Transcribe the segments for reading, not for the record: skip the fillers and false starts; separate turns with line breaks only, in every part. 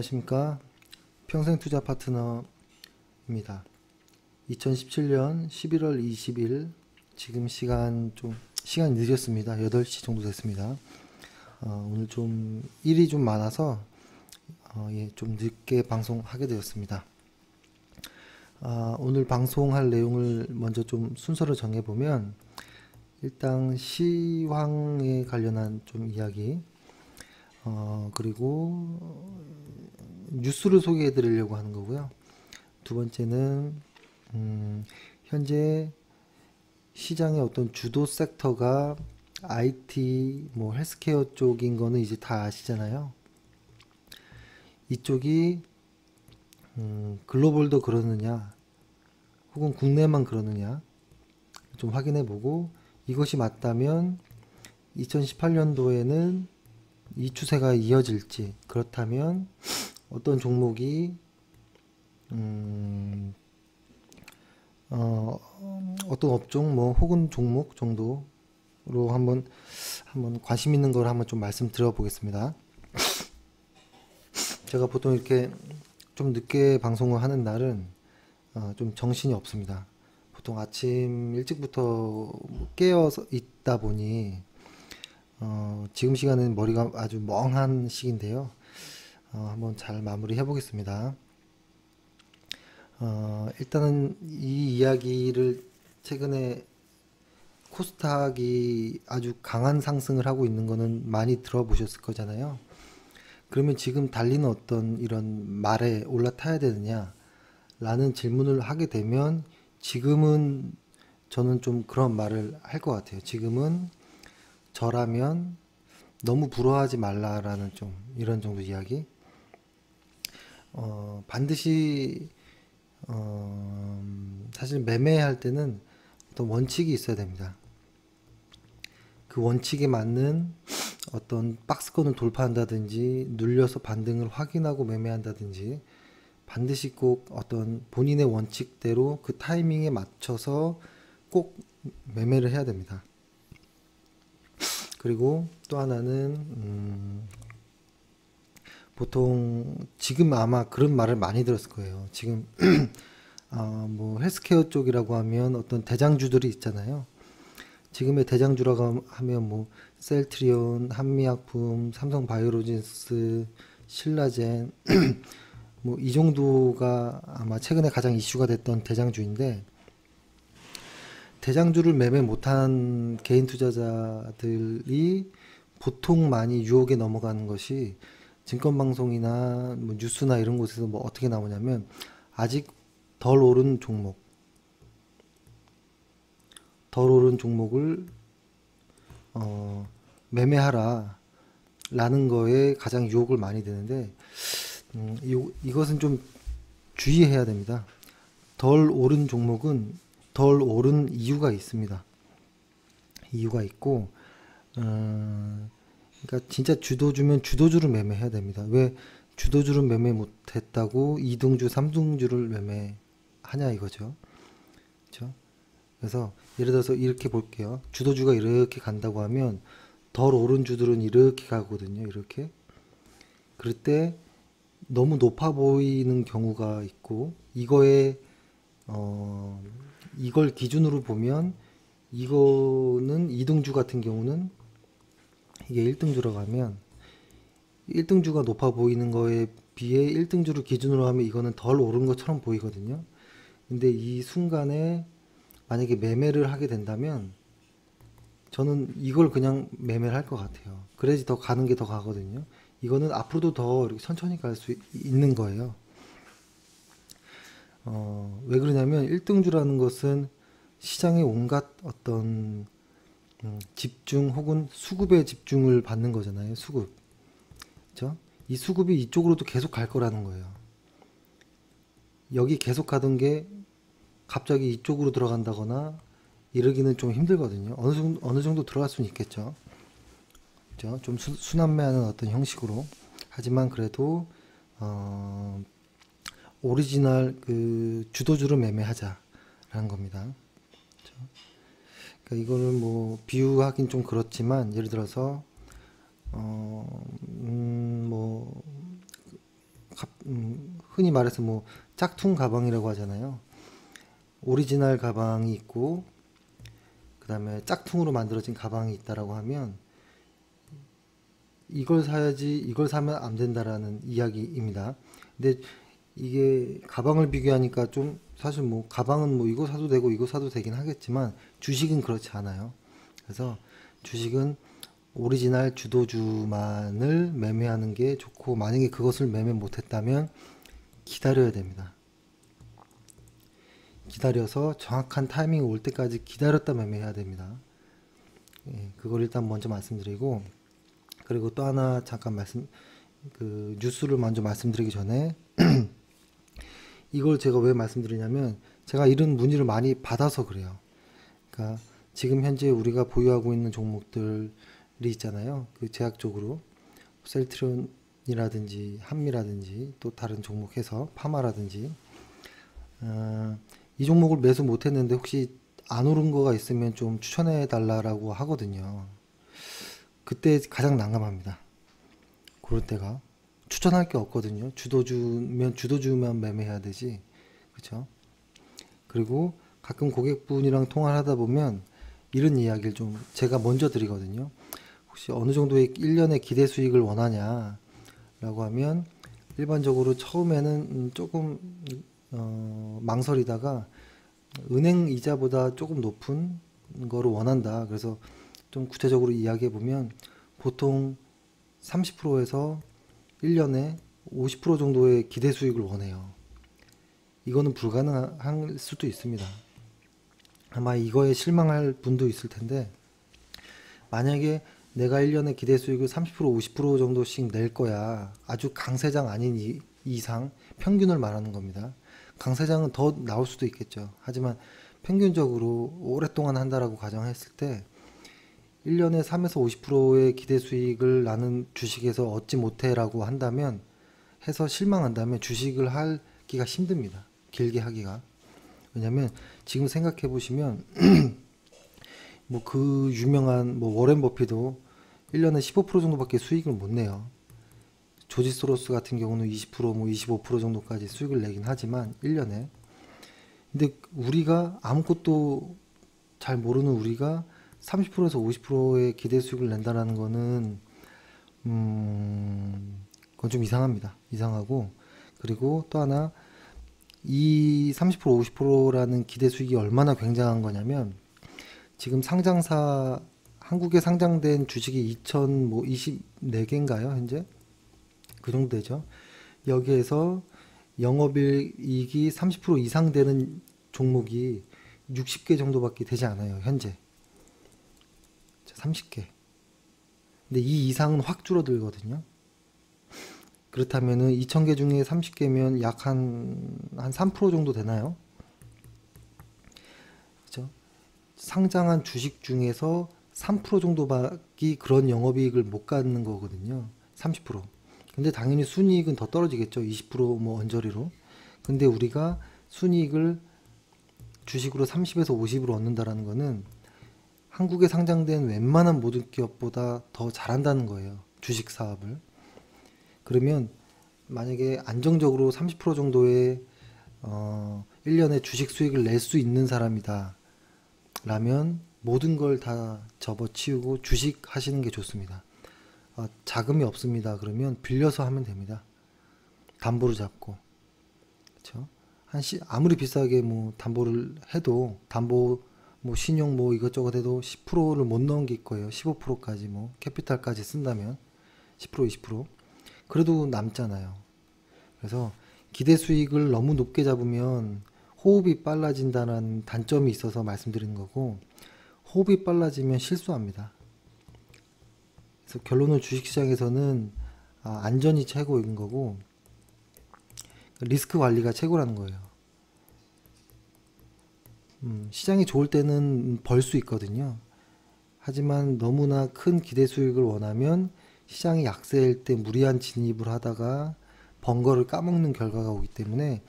안녕하십니까. 평생투자 파트너입니다. 2017년 11월 20일 지금 시간이 늦었습니다. 8시 정도 됐습니다. 오늘 좀 일이 좀 많아서 좀 늦게 방송하게 되었습니다. 오늘 방송할 내용을 먼저 좀 순서를 정해보면, 일단 시황에 관련한 좀 이야기, 그리고 뉴스를 소개해 드리려고 하는 거고요. 두 번째는 현재 시장의 어떤 주도 섹터가 IT, 헬스케어 쪽인 거는 이제 다 아시잖아요. 이쪽이 글로벌도 그러느냐 혹은 국내만 그러느냐 좀 확인해 보고, 이것이 맞다면 2018년도에는 이 추세가 이어질지, 그렇다면 어떤 종목이 어떤 업종 혹은 종목 정도로 한번 관심 있는 걸 한번 좀 말씀드려 보겠습니다. 제가 보통 이렇게 좀 늦게 방송을 하는 날은 좀 정신이 없습니다. 보통 아침 일찍부터 깨어 있다 보니 지금 시간은 머리가 아주 멍한 시기인데요. 한번 잘 마무리 해보겠습니다. 일단은 이 이야기를, 최근에 코스닥이 아주 강한 상승을 하고 있는 거는 많이 들어보셨을 거잖아요. 그러면 지금 달리는 어떤 이런 말에 올라타야 되느냐 라는 질문을 하게 되면, 지금은 저는 좀 그런 말을 할 것 같아요. 지금은 저라면 너무 부러워하지 말라라는 좀 이런 정도 이야기. 반드시 사실 매매할 때는 어떤 원칙이 있어야 됩니다. 그 원칙에 맞는 어떤 박스권을 돌파한다든지 눌려서 반등을 확인하고 매매한다든지, 반드시 꼭 어떤 본인의 원칙대로 그 타이밍에 맞춰서 꼭 매매를 해야 됩니다. 그리고 또 하나는 보통 지금 아마 그런 말을 많이 들었을 거예요. 지금 헬스케어 쪽이라고 하면 어떤 대장주들이 있잖아요. 지금의 대장주라고 하면 셀트리온, 한미약품, 삼성바이오로직스, 신라젠 이 정도가 아마 최근에 가장 이슈가 됐던 대장주인데, 대장주를 매매 못한 개인 투자자들이 보통 많이 유혹에 넘어가는 것이, 증권방송이나 뉴스나 이런 곳에서 어떻게 나오냐면, 아직 덜 오른 종목을 매매하라 라는 거에 가장 유혹을 많이 되는데, 이것은 좀 주의해야 됩니다. 덜 오른 종목은 덜 오른 이유가 있습니다. 이유가 있고, 그러니까 진짜 주도주면 주도주를 매매해야 됩니다. 왜 주도주를 매매 못했다고 2등주, 3등주를 매매하냐 이거죠. 그렇죠? 그래서 예를 들어서 이렇게 볼게요. 주도주가 이렇게 간다고 하면 덜 오른 주들은 이렇게 가거든요. 이렇게. 그럴 때 너무 높아 보이는 경우가 있고, 이걸 기준으로 보면, 이거는 2등주 같은 경우는, 이게 1등주라고 하면 1등주가 높아 보이는 거에 비해 1등주를 기준으로 하면 이거는 덜 오른 것처럼 보이거든요. 근데 이 순간에 만약에 매매를 하게 된다면 저는 이걸 그냥 매매를 할 것 같아요. 그래야지 더 가는 게 더 가거든요. 이거는 앞으로도 더 이렇게 천천히 갈 수 있는 거예요. 왜 그러냐면 1등주라는 것은 시장의 온갖 어떤 집중 혹은 수급에 집중을 받는 거잖아요. 수급. 그렇죠? 이 수급이 이쪽으로도 계속 갈 거라는 거예요. 여기 계속 가던 게 갑자기 이쪽으로 들어간다거나 이러기는 좀 힘들거든요. 어느 정도 들어갈 수는 있겠죠. 그렇죠? 좀 순환매하는 어떤 형식으로. 하지만 그래도 오리지널 그 주도주를 매매하자라는 겁니다. 그렇죠? 그러니까 이거를 비유하긴 좀 그렇지만, 예를 들어서 흔히 말해서 뭐 짝퉁 가방이라고 하잖아요. 오리지널 가방이 있고 그 다음에 짝퉁으로 만들어진 가방이 있다라고 하면 이걸 사야지 이걸 사면 안 된다라는 이야기입니다. 근데 이게 가방을 비교하니까 좀 사실 뭐 가방은 뭐 이거 사도 되고 이거 사도 되긴 하겠지만 주식은 그렇지 않아요. 그래서 주식은 오리지널 주도주만을 매매하는 게 좋고, 만약에 그것을 매매 못했다면 기다려야 됩니다. 기다려서 정확한 타이밍이 올 때까지 기다렸다 매매해야 됩니다. 예, 그걸 일단 먼저 말씀드리고, 그리고 또 하나 잠깐 뉴스를 먼저 말씀드리기 전에 이걸 제가 왜 말씀드리냐면 제가 이런 문의를 많이 받아서 그래요. 그러니까 지금 현재 우리가 보유하고 있는 종목들이 있잖아요. 그 제약적으로 셀트리온이라든지 한미라든지 또 다른 종목해서 파마라든지 이 종목을 매수 못했는데 혹시 안 오른 거가 있으면 좀 추천해 달라고 하거든요. 그때 가장 난감합니다. 그럴 때가 추천할 게 없거든요. 주도주면 매매해야 되지, 그렇죠? 그리고 가끔 고객분이랑 통화를 하다 보면 이런 이야기를 좀 제가 먼저 드리거든요. 혹시 어느 정도의 1년의 기대 수익을 원하냐 라고 하면 일반적으로 처음에는 조금 망설이다가 은행 이자보다 조금 높은 거를 원한다. 그래서 좀 구체적으로 이야기해 보면 보통 30%에서 1년에 50% 정도의 기대 수익을 원해요. 이거는 불가능할 수도 있습니다. 아마 이거에 실망할 분도 있을 텐데, 만약에 내가 1년에 기대 수익을 30% 50% 정도씩 낼 거야, 아주 강세장 아닌 이상, 평균을 말하는 겁니다. 강세장은 더 나올 수도 있겠죠. 하지만 평균적으로 오랫동안 한다라고 가정했을 때 1년에 3에서 50%의 기대 수익을 나는 주식에서 얻지 못해라고 한다면, 해서 실망한다면 주식을 하기가 힘듭니다. 길게 하기가. 왜냐면 지금 생각해 보시면 뭐 그 유명한 뭐 워렌 버핏도 1년에 15% 정도밖에 수익을 못 내요. 조지 소로스 같은 경우는 20%, 뭐 25% 정도까지 수익을 내긴 하지만 1년에. 근데 우리가 아무것도 잘 모르는 우리가 30%에서 50%의 기대 수익을 낸다라는 거는 그건 좀 이상합니다. 이상하고, 그리고 또 하나, 이 30% 50%라는 기대 수익이 얼마나 굉장한 거냐면, 지금 한국에 상장된 주식이 2024개인가요 현재? 그 정도 되죠. 여기에서 영업이익이 30% 이상 되는 종목이 60개 정도밖에 되지 않아요 현재. 30개. 근데 이 이상은 확 줄어들거든요. 그렇다면은 2000개 중에 30개면 약 한 3% 정도 되나요? 그죠? 상장한 주식 중에서 3% 정도밖에 그런 영업이익을 못 갖는 거거든요. 30%. 근데 당연히 순이익은 더 떨어지겠죠. 20%뭐 언저리로. 근데 우리가 순이익을 주식으로 30에서 50으로 얻는다라는 거는 한국에 상장된 웬만한 모든 기업보다 더 잘한다는 거예요. 주식 사업을. 그러면 만약에 안정적으로 30% 정도의 1년에 주식 수익을 낼 수 있는 사람이다 라면 모든 걸 다 접어치우고 주식 하시는 게 좋습니다. 자금이 없습니다. 그러면 빌려서 하면 됩니다. 담보를 잡고. 그렇죠? 아무리 비싸게 뭐 담보를 해도, 담보 뭐 신용 뭐 이것저것 해도 10%를 못 넘길 거예요. 15%까지 뭐 캐피탈까지 쓴다면 10% 20%. 그래도 남잖아요. 그래서 기대 수익을 너무 높게 잡으면 호흡이 빨라진다는 단점이 있어서 말씀드리는 거고, 호흡이 빨라지면 실수합니다. 그래서 결론은 주식시장에서는 안전이 최고인 거고 리스크 관리가 최고라는 거예요. 시장이 좋을 때는 벌 수 있거든요. 하지만 너무나 큰 기대 수익을 원하면 시장이 약세일 때 무리한 진입을 하다가 번거를 까먹는 결과가 오기 때문에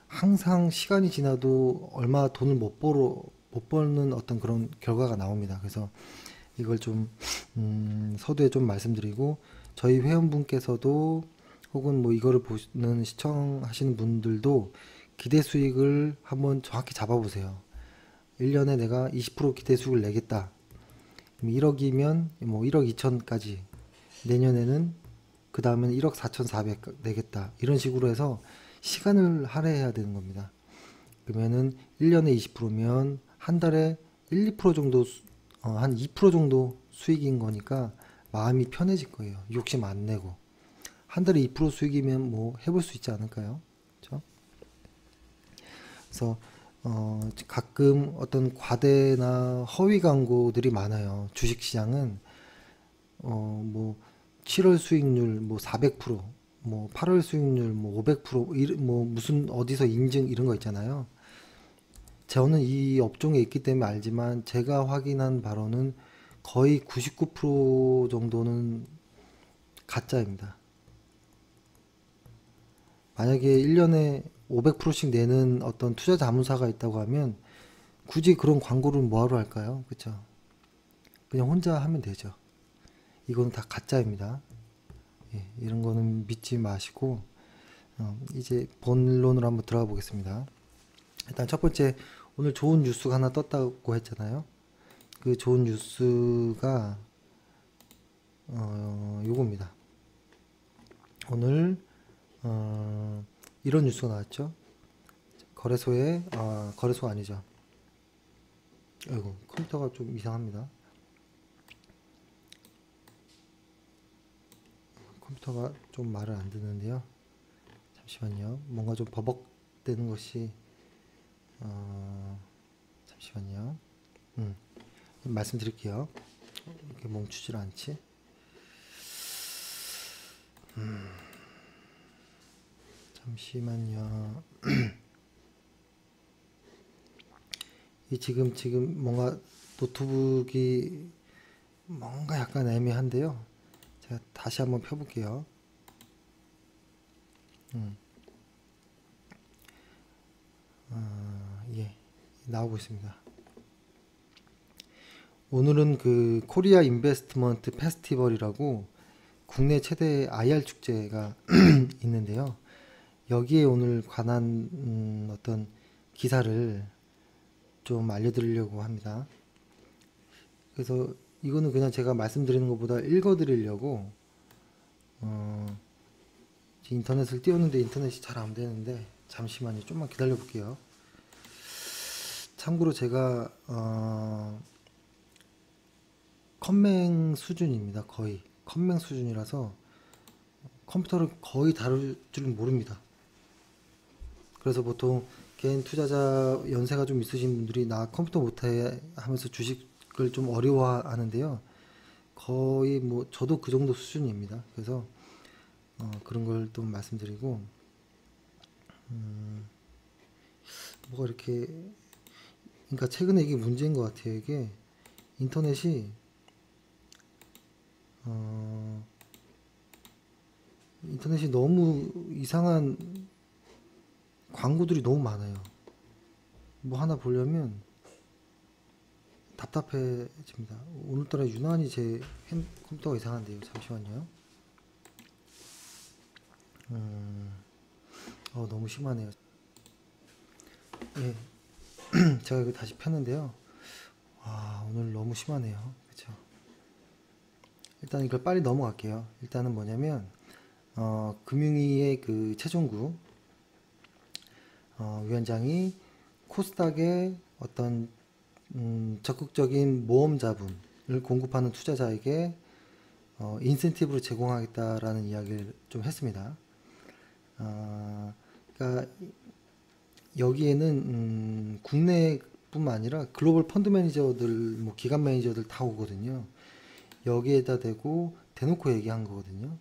항상 시간이 지나도 얼마 돈을 못 버는 어떤 그런 결과가 나옵니다. 그래서 이걸 좀 서두에 좀 말씀드리고, 저희 회원분께서도 혹은 뭐 이거를 보는 시청하시는 분들도 기대 수익을 한번 정확히 잡아보세요. 1년에 내가 20% 기대 수익을 내겠다. 1억이면 뭐 1억 2천까지, 내년에는 그 다음에는 1억 4,400 내겠다. 이런 식으로 해서 시간을 할애해야 되는 겁니다. 그러면은 1년에 20%면 한 달에 1, 2% 정도, 한 2% 정도 수익인 거니까 마음이 편해질 거예요. 욕심 안 내고. 한 달에 2% 수익이면 뭐 해볼 수 있지 않을까요? 그렇죠? 그래서 가끔 어떤 과대나 허위 광고들이 많아요. 주식시장은 뭐 7월 수익률 뭐 400%, 뭐 8월 수익률 뭐 500%, 뭐 무슨 어디서 인증 이런 거 있잖아요. 저는 이 업종에 있기 때문에 알지만 제가 확인한 바로는 거의 99% 정도는 가짜입니다. 만약에 1년에 500%씩 내는 어떤 투자 자문사가 있다고 하면 굳이 그런 광고를 뭐하러 할까요? 그쵸? 그냥 혼자 하면 되죠. 이거는 다 가짜입니다. 예, 이런 거는 믿지 마시고 이제 본론으로 한번 들어가 보겠습니다. 일단 첫 번째, 오늘 좋은 뉴스가 하나 떴다고 했잖아요. 그 좋은 뉴스가 요겁니다. 오늘 이런 뉴스가 나왔죠. 거래소에 거래소 아니죠. 아이고, 컴퓨터가 좀 이상합니다. 컴퓨터가 좀 말을 안 듣는데요. 잠시만요. 뭔가 좀 버벅대는 것이 잠시만요. 말씀드릴게요. 이렇게 멈추질 않지. 잠시만요. 이 지금 뭔가 노트북이 뭔가 약간 애매한데요. 제가 다시 한번 펴볼게요. 예, 나오고 있습니다. 오늘은 그 코리아 인베스트먼트 페스티벌이라고 국내 최대 IR 축제가 있는데요. 여기에 오늘 관한 어떤 기사를 좀 알려드리려고 합니다. 그래서 이거는 그냥 제가 말씀드리는 것보다 읽어드리려고 인터넷을 띄웠는데 인터넷이 잘 안 되는데 잠시만요. 좀만 기다려 볼게요. 참고로 제가 컴맹 수준입니다. 거의 컴맹 수준이라서 컴퓨터를 거의 다룰 줄 모릅니다. 그래서 보통 개인 투자자 연세가 좀 있으신 분들이 나 컴퓨터 못해 하면서 주식을 좀 어려워하는데요. 거의 뭐 저도 그 정도 수준입니다. 그래서 그런 걸 또 말씀드리고 뭐가 이렇게, 그러니까 최근에 이게 문제인 것 같아요. 이게 인터넷이 인터넷이 너무 이상한 광고들이 너무 많아요. 뭐 하나 보려면 답답해집니다. 오늘따라 유난히 제 컴퓨터가 이상한데요. 잠시만요. 너무 심하네요. 예, 제가 이거 다시 폈는데요. 오늘 너무 심하네요. 그쵸? 일단 이걸 빨리 넘어갈게요. 일단은 뭐냐면 금융위의 그 최종구 위원장이 코스닥의 어떤 적극적인 모험 자본을 공급하는 투자자에게 인센티브를 제공하겠다라는 이야기를 좀 했습니다. 그러니까 여기에는 국내뿐만 아니라 글로벌 펀드 매니저들, 뭐 기관 매니저들 다 오거든요. 여기에다 대고 대놓고 얘기한 거거든요.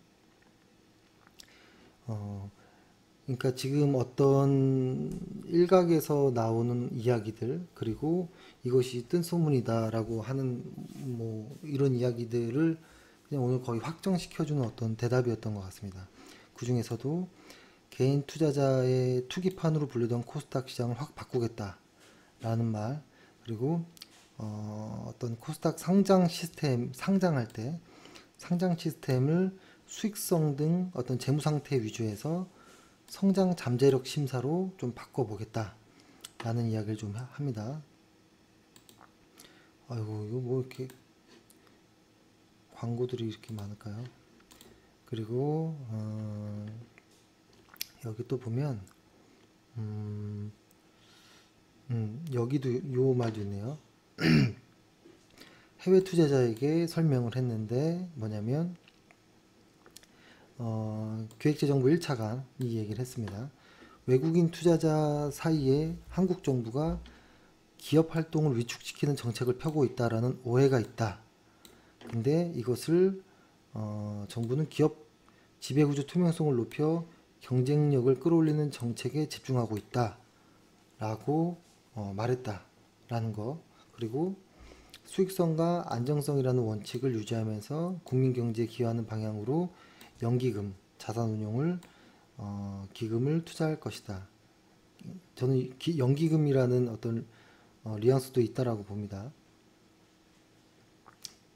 그러니까 지금 어떤 일각에서 나오는 이야기들, 그리고 이것이 뜬소문이다라고 하는 뭐 이런 이야기들을 그냥 오늘 거의 확정시켜주는 어떤 대답이었던 것 같습니다. 그 중에서도 개인 투자자의 투기판으로 불리던 코스닥 시장을 확 바꾸겠다라는 말, 그리고 어떤 코스닥 상장 시스템, 상장할 때 상장 시스템을 수익성 등 어떤 재무 상태 위주에서 성장 잠재력 심사로 좀 바꿔보겠다 라는 이야기를 좀 합니다. 아이고, 이거 뭐 이렇게 광고들이 이렇게 많을까요? 그리고 여기 또 보면 여기도 요 말도 있네요. 해외 투자자에게 설명을 했는데 뭐냐면 기획재정부 1차관 이 얘기를 했습니다. 외국인 투자자 사이에 한국 정부가 기업 활동을 위축시키는 정책을 펴고 있다라는 오해가 있다. 근데 이것을 정부는 기업 지배구조 투명성을 높여 경쟁력을 끌어올리는 정책에 집중하고 있다 라고 말했다라는 거. 그리고 수익성과 안정성이라는 원칙을 유지하면서 국민경제에 기여하는 방향으로 연기금, 자산운용을 기금을 투자할 것이다. 저는 연기금이라는 어떤 뉘앙스도 있다라고 봅니다.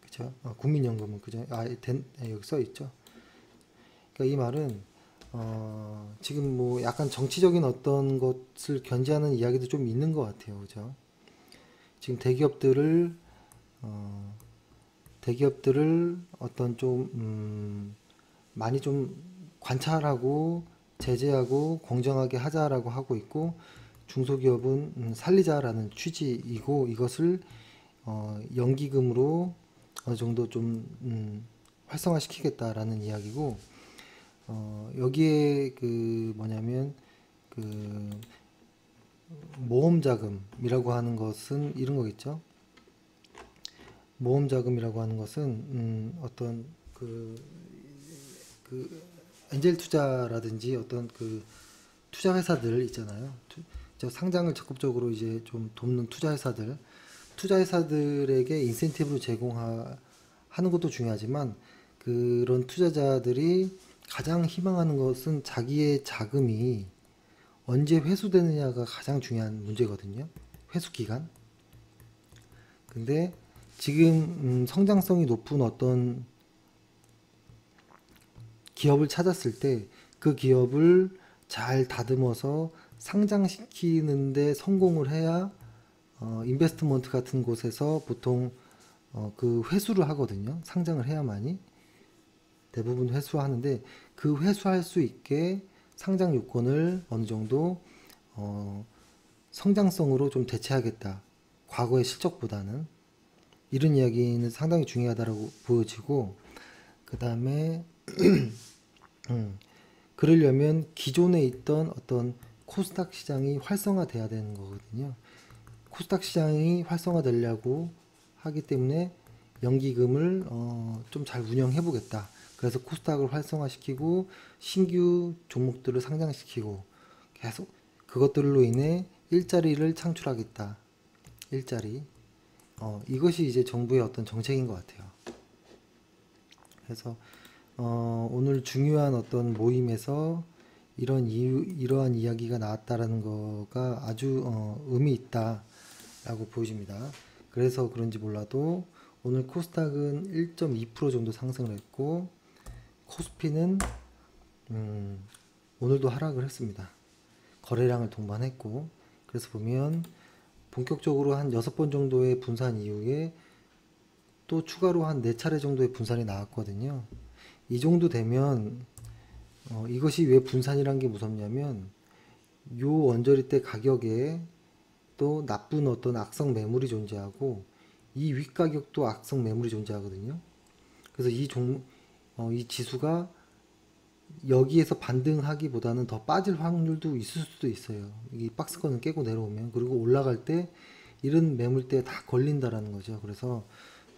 그죠? 국민연금은 그죠? 여기 써 있죠. 그러니까 이 말은 지금 뭐 약간 정치적인 어떤 것을 견지하는 이야기도 좀 있는 것 같아요. 그죠? 지금 대기업들을 어떤 좀 많이 좀 관찰하고 제재하고 공정하게 하자라고 하고 있고, 중소기업은 살리자라는 취지이고, 이것을 연기금으로 어느 정도 좀 활성화시키겠다라는 이야기고, 여기에 그 뭐냐면 그 모험자금이라고 하는 것은 이런 거겠죠. 모험자금이라고 하는 것은 어떤 그 엔젤 투자라든지 어떤 그 투자 회사들 있잖아요. 저 상장을 적극적으로 이제 좀 돕는 투자 회사들에게 인센티브를 제공하는 것도 중요하지만, 그런 투자자들이 가장 희망하는 것은 자기의 자금이 언제 회수되느냐가 가장 중요한 문제거든요. 회수 기간. 근데 지금 성장성이 높은 어떤 기업을 찾았을 때 그 기업을 잘 다듬어서 상장시키는데 성공을 해야 인베스트먼트 같은 곳에서 보통 그 회수를 하거든요. 상장을 해야만이 대부분 회수하는데, 그 회수할 수 있게 상장 요건을 어느 정도 성장성으로 좀 대체하겠다. 과거의 실적보다는. 이런 이야기는 상당히 중요하다고 보여지고, 그 다음에 그러려면 기존에 있던 어떤 코스닥 시장이 활성화돼야 되는 거거든요. 코스닥 시장이 활성화되려고 하기 때문에 연기금을 좀 잘 운영해 보겠다. 그래서 코스닥을 활성화시키고 신규 종목들을 상장시키고 계속 그것들로 인해 일자리를 창출하겠다. 일자리. 이것이 이제 정부의 어떤 정책인 것 같아요. 그래서 오늘 중요한 어떤 모임에서 이러한 이야기가 나왔다라는 거가 아주 의미 있다라고 보여집니다. 그래서 그런지 몰라도 오늘 코스닥은 1.2% 정도 상승을 했고, 코스피는 오늘도 하락을 했습니다. 거래량을 동반했고, 그래서 보면 본격적으로 한 6번 정도의 분산 이후에 또 추가로 한 4차례 정도의 분산이 나왔거든요. 이 정도 되면 이것이 왜 분산이란 게 무섭냐면, 요 원저리 때 가격에 또 나쁜 어떤 악성 매물이 존재하고 이 윗가격도 악성 매물이 존재하거든요. 그래서 이 지수가 여기에서 반등하기보다는 더 빠질 확률도 있을 수도 있어요. 이 박스권을 깨고 내려오면. 그리고 올라갈 때 이런 매물대에 다 걸린다라는 거죠. 그래서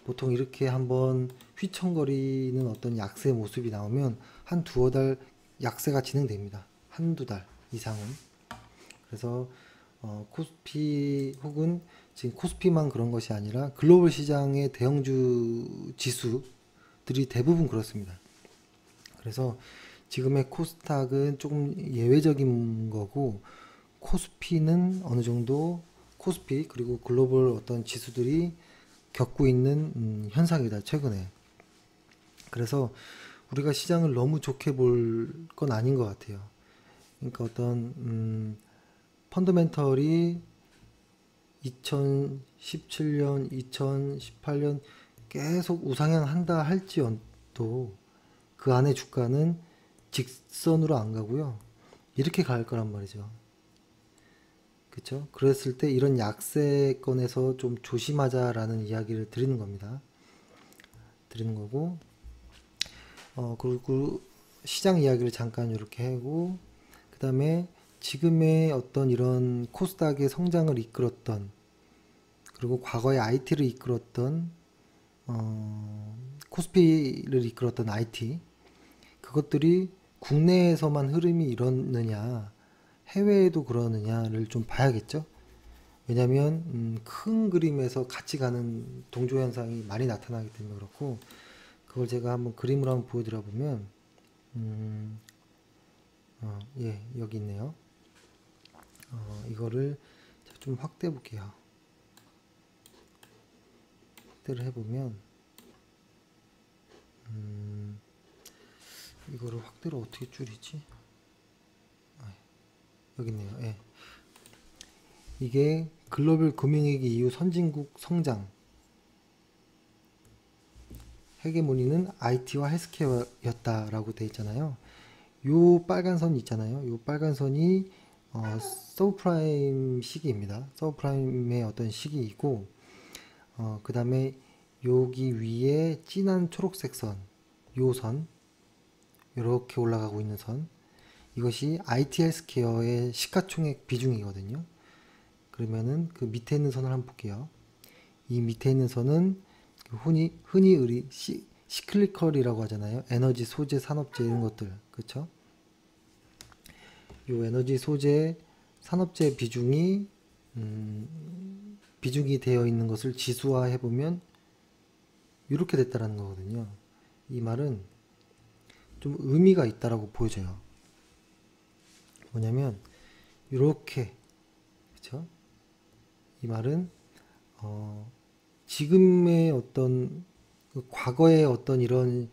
보통 이렇게 한번 휘청거리는 어떤 약세 모습이 나오면 한 두어 달 약세가 진행됩니다. 한두 달 이상은. 그래서 코스피 혹은 지금 코스피만 그런 것이 아니라 글로벌 시장의 대형주 지수들이 대부분 그렇습니다. 그래서 지금의 코스닥은 조금 예외적인 거고, 코스피는 어느 정도 코스피 그리고 글로벌 어떤 지수들이 겪고 있는 현상이다 최근에. 그래서 우리가 시장을 너무 좋게 볼 건 아닌 것 같아요. 그러니까 어떤 펀더멘털이 2017년, 2018년 계속 우상향 한다 할지언도 그 안에 주가는 직선으로 안 가고요. 이렇게 갈 거란 말이죠. 그쵸? 그랬을 때 이런 약세권에서 좀 조심하자라는 이야기를 드리는 겁니다. 드리는 거고, 그리고 시장 이야기를 잠깐 이렇게 하고, 그 다음에 지금의 어떤 이런 코스닥의 성장을 이끌었던, 그리고 과거에 IT를 이끌었던, 코스피를 이끌었던 IT, 그것들이 국내에서만 흐름이 이렇느냐, 해외에도 그러느냐를 좀 봐야겠죠. 왜냐면 큰 그림에서 같이 가는 동조 현상이 많이 나타나기 때문에 그렇고, 그걸 제가 한번 그림으로 한번 보여드려 보면 예, 여기 있네요. 이거를 좀 확대해 볼게요. 확대를 해보면 이거를 확대로 어떻게 줄이지? 여기 있네요. 예. 이게 글로벌 금융위기 이후 선진국 성장 헤게모니는 IT와 헬스케어였다라고 되어 있잖아요. 요 빨간 선 있잖아요. 요 빨간 선이 서브프라임 시기입니다. 서브프라임의 어떤 시기이고, 그 다음에 여기 위에 진한 초록색 선, 요 선, 이렇게 올라가고 있는 선, 이것이 IT 헬스케어의 시가총액 비중이거든요. 그러면은 그 밑에 있는 선을 한번 볼게요. 이 밑에 있는 선은 흔히 우리 시클리컬이라고 하잖아요. 에너지, 소재, 산업재 이런 것들, 그렇죠? 요 에너지, 소재, 산업재 비중이 되어 있는 것을 지수화해 보면 이렇게 됐다라는 거거든요. 이 말은 좀 의미가 있다라고 보여져요. 뭐냐면 이렇게, 그렇죠? 이 말은 지금의 어떤 과거의 어떤 이런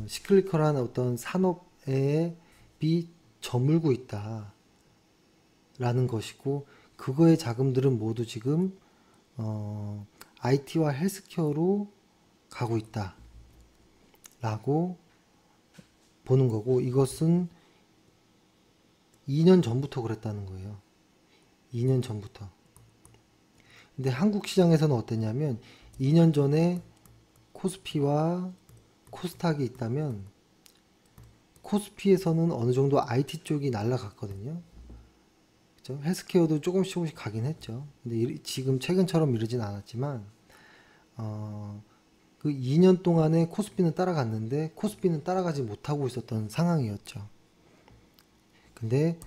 시클리컬한 어떤 산업에 저물고 있다라는 것이고, 그거의 자금들은 모두 지금 IT와 헬스케어로 가고 있다라고 보는 거고, 이것은 2년 전부터 그랬다는 거예요. 2년 전부터. 근데 한국 시장에서는 어땠냐면 2년 전에 코스피와 코스닥이 있다면 코스피에서는 어느 정도 IT 쪽이 날라갔거든요. 그죠? 헬스케어도 조금씩 가긴 했죠. 근데 지금 최근처럼 이러진 않았지만 그 2년 동안에 코스피는 따라갔는데 코스피는 따라가지 못하고 있었던 상황이었죠. 근데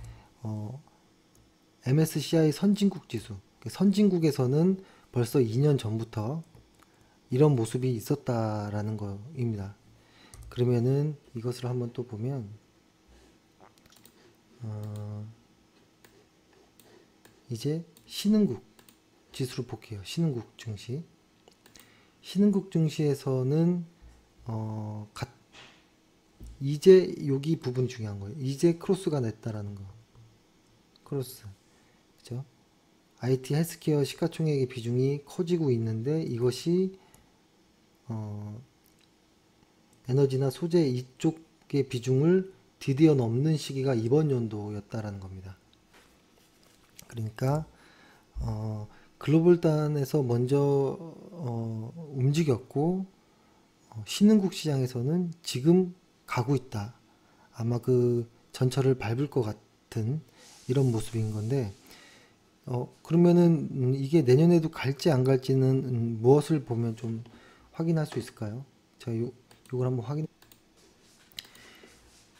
MSCI 선진국 지수, 선진국에서는 벌써 2년 전부터 이런 모습이 있었다라는 거입니다. 그러면은 이것을 한번 또 보면 이제 신흥국 지수를 볼게요. 신흥국 증시. 신흥국 증시에서는 이제 여기 부분이 중요한 거예요. 이제 크로스가 냈다라는 거. 크로스. 그죠? IT 헬스케어 시가총액의 비중이 커지고 있는데 이것이 에너지나 소재 이쪽의 비중을 드디어 넘는 시기가 이번 연도였다라는 겁니다. 그러니까 글로벌 단에서 먼저 움직였고 신흥국 시장에서는 지금 가고 있다. 아마 그 전철을 밟을 것 같은 이런 모습인 건데, 그러면은 이게 내년에도 갈지 안 갈지는 무엇을 보면 좀 확인할 수 있을까요? 자, 요걸 한번 확인.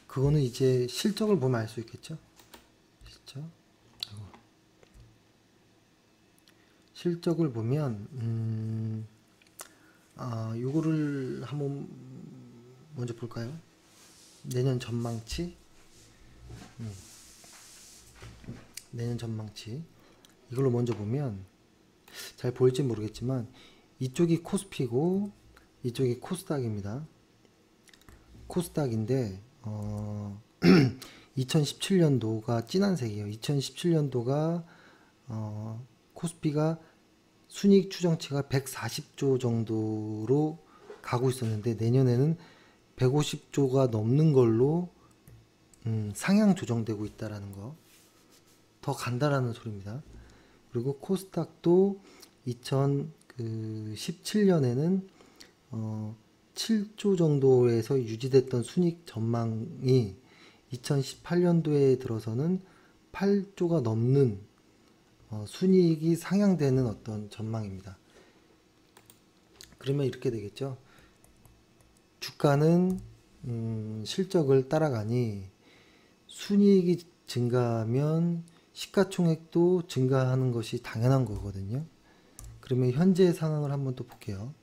그거는 이제 실적을 보면 알 수 있겠죠? 실적. 실적을 보면 요거를 한번 먼저 볼까요? 내년 전망치. 내년 전망치. 이걸로 먼저 보면 잘 보일지 모르겠지만 이쪽이 코스피고 이쪽이 코스닥입니다. 코스닥인데 2017년도가 진한색이에요. 2017년도가 코스피가 순이익 추정치가 140조 정도로 가고 있었는데 내년에는 150조가 넘는 걸로 상향 조정되고 있다라는 거. 더 간다라는 소리입니다. 그리고 코스닥도 2017년에는 7조 정도에서 유지됐던 순이익 전망이 2018년도에 들어서는 8조가 넘는 순이익이 상향되는 어떤 전망입니다. 그러면 이렇게 되겠죠. 주가는 실적을 따라가니 순이익이 증가하면 시가총액도 증가하는 것이 당연한 거거든요. 그러면 현재 상황을 한번 또 볼게요.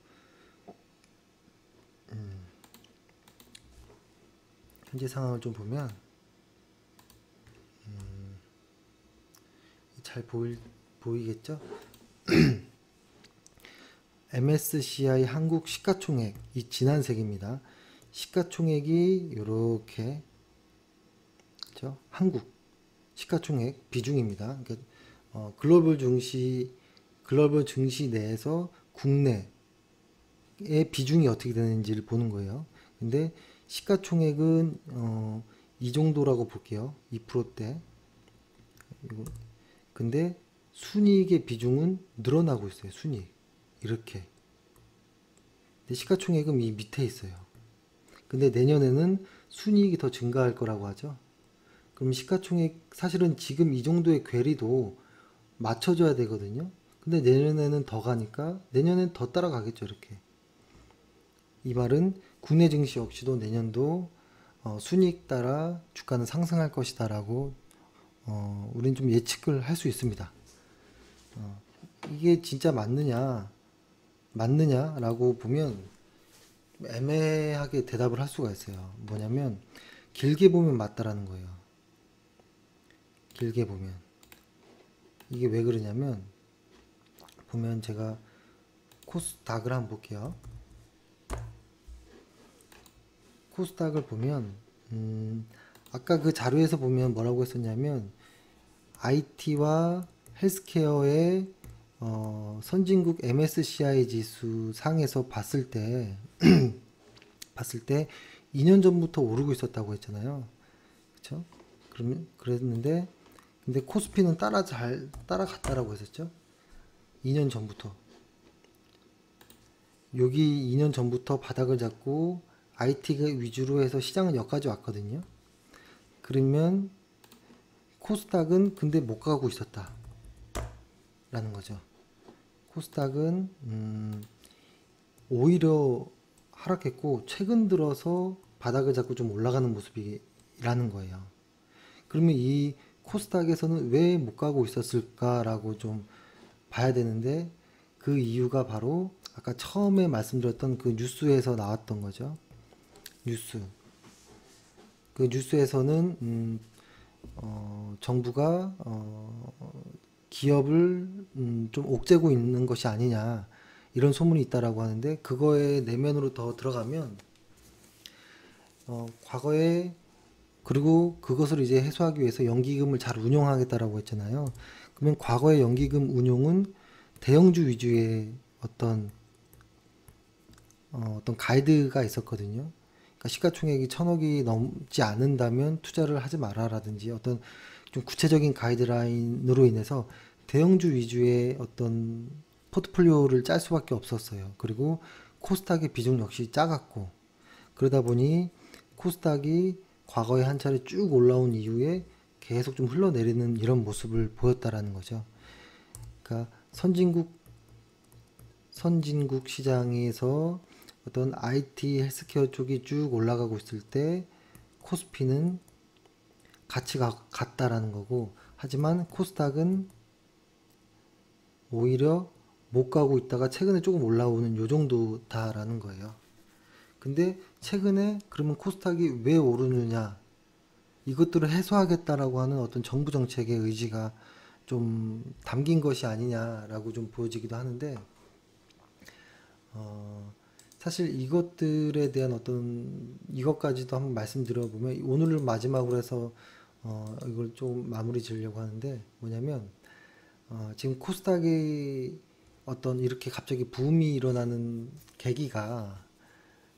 현재 상황을 좀 보면 잘 보이겠죠? MSCI 한국 시가총액 이 진한색입니다. 시가총액이 이렇게 그렇죠? 한국 시가총액 비중입니다. 그러니까 글로벌 증시 내에서 국내의 비중이 어떻게 되는지를 보는 거예요. 근데 시가총액은 이 정도라고 볼게요. 2%대. 근데 순이익의 비중은 늘어나고 있어요. 순이익. 이렇게. 근데 시가총액은 이 밑에 있어요. 근데 내년에는 순이익이 더 증가할 거라고 하죠. 그럼 시가총액 사실은 지금 이 정도의 괴리도 맞춰줘야 되거든요. 근데 내년에는 더 가니까 내년엔 더 따라가겠죠. 이렇게. 이 말은 국내 증시 역시도 내년도 순이익 따라 주가는 상승할 것이다 라고 우린 좀 예측을 할 수 있습니다. 이게 진짜 맞느냐라고 보면 애매하게 대답을 할 수가 있어요. 뭐냐면 길게 보면 맞다라는 거예요. 길게 보면 이게 왜 그러냐면 보면 제가 코스닥을 한번 볼게요. 코스닥을 보면 아까 그 자료에서 보면 뭐라고 했었냐면 IT와 헬스케어의 선진국 MSCI 지수 상에서 봤을 때 2년 전부터 오르고 있었다고 했잖아요. 그렇죠? 그러면 그랬는데 근데 코스피는 잘 따라갔다라고 했었죠. 2년 전부터. 여기 2년 전부터 바닥을 잡고 IT 위주로 해서 시장은 여기까지 왔거든요. 그러면 코스닥은 근데 못 가고 있었다 라는 거죠. 코스닥은 오히려 하락했고 최근 들어서 바닥을 잡고 좀 올라가는 모습이라는 거예요. 그러면 이 코스닥에서는 왜 못 가고 있었을까라고 좀 봐야 되는데 그 이유가 바로 아까 처음에 말씀드렸던 그 뉴스에서 나왔던 거죠. 뉴스. 그 뉴스에서는 정부가 기업을 좀 옥죄고 있는 것이 아니냐 이런 소문이 있다라고 하는데 그거에 내면으로 더 들어가면 과거에 그리고 그것을 이제 해소하기 위해서 연기금을 잘 운용하겠다라고 했잖아요. 그러면 과거의 연기금 운용은 대형주 위주의 어떤 가이드가 있었거든요. 그러니까 시가총액이 1,000억이 넘지 않는다면 투자를 하지 마라라든지 어떤 좀 구체적인 가이드라인으로 인해서 대형주 위주의 어떤 포트폴리오를 짤 수밖에 없었어요. 그리고 코스닥의 비중 역시 작았고 그러다 보니 코스닥이 과거에 한 차례 쭉 올라온 이후에 계속 좀 흘러내리는 이런 모습을 보였다라는 거죠. 그러니까 선진국 시장에서 어떤 IT 헬스케어 쪽이 쭉 올라가고 있을 때 코스피는 같이 갔다라는 거고 하지만 코스닥은 오히려 못 가고 있다가 최근에 조금 올라오는 요 정도다라는 거예요. 근데 최근에 그러면 코스닥이 왜 오르느냐 이것들을 해소하겠다라고 하는 어떤 정부 정책의 의지가 좀 담긴 것이 아니냐라고 좀 보여지기도 하는데 사실 이것들에 대한 어떤 이것까지도 한번 말씀드려보면 오늘 마지막으로 해서 이걸 좀 마무리 지으려고 하는데 뭐냐면 지금 코스닥이 어떤 이렇게 갑자기 붐이 일어나는 계기가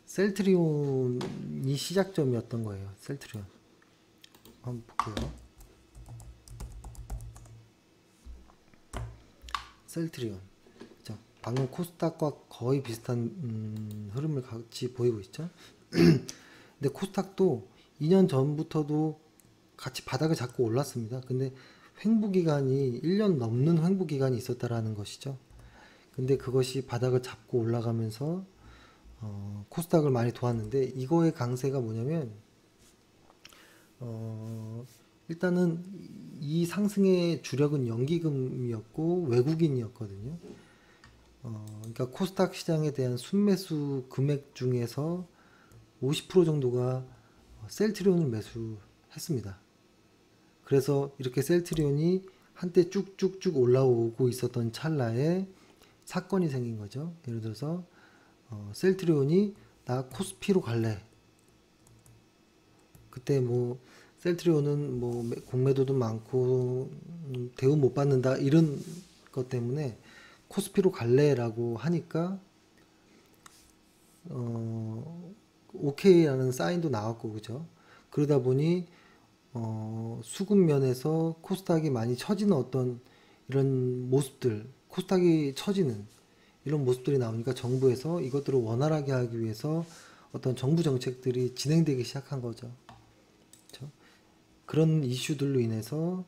셀트리온이 시작점이었던 거예요. 셀트리온 한번 볼게요. 셀트리온 방금 코스닥과 거의 비슷한 흐름을 같이 보이고 있죠. 근데 코스닥도 2년 전부터도 같이 바닥을 잡고 올랐습니다. 근데 횡보 기간이 1년 넘는 횡보 기간이 있었다라는 것이죠. 근데 그것이 바닥을 잡고 올라가면서 코스닥을 많이 도왔는데 이거의 강세가 뭐냐면 일단은 이 상승의 주력은 연기금이었고 외국인이었거든요. 그러니까 코스닥 시장에 대한 순매수 금액 중에서 50% 정도가 셀트리온을 매수했습니다. 그래서 이렇게 셀트리온이 한때 쭉쭉쭉 올라오고 있었던 찰나에 사건이 생긴 거죠. 예를 들어서 셀트리온이 나 코스피로 갈래. 그때 뭐 셀트리온은 뭐 공매도도 많고 대우 못 받는다 이런 것 때문에 코스피로 갈래라고 하니까 오케이라는 사인도 나왔고 그죠. 그러다 보니 수급 면에서 코스닥이 많이 처지는 어떤 이런 모습들, 코스닥이 처지는 이런 모습들이 나오니까 정부에서 이것들을 원활하게 하기 위해서 어떤 정부 정책들이 진행되기 시작한 거죠. 그렇죠? 그런 이슈들로 인해서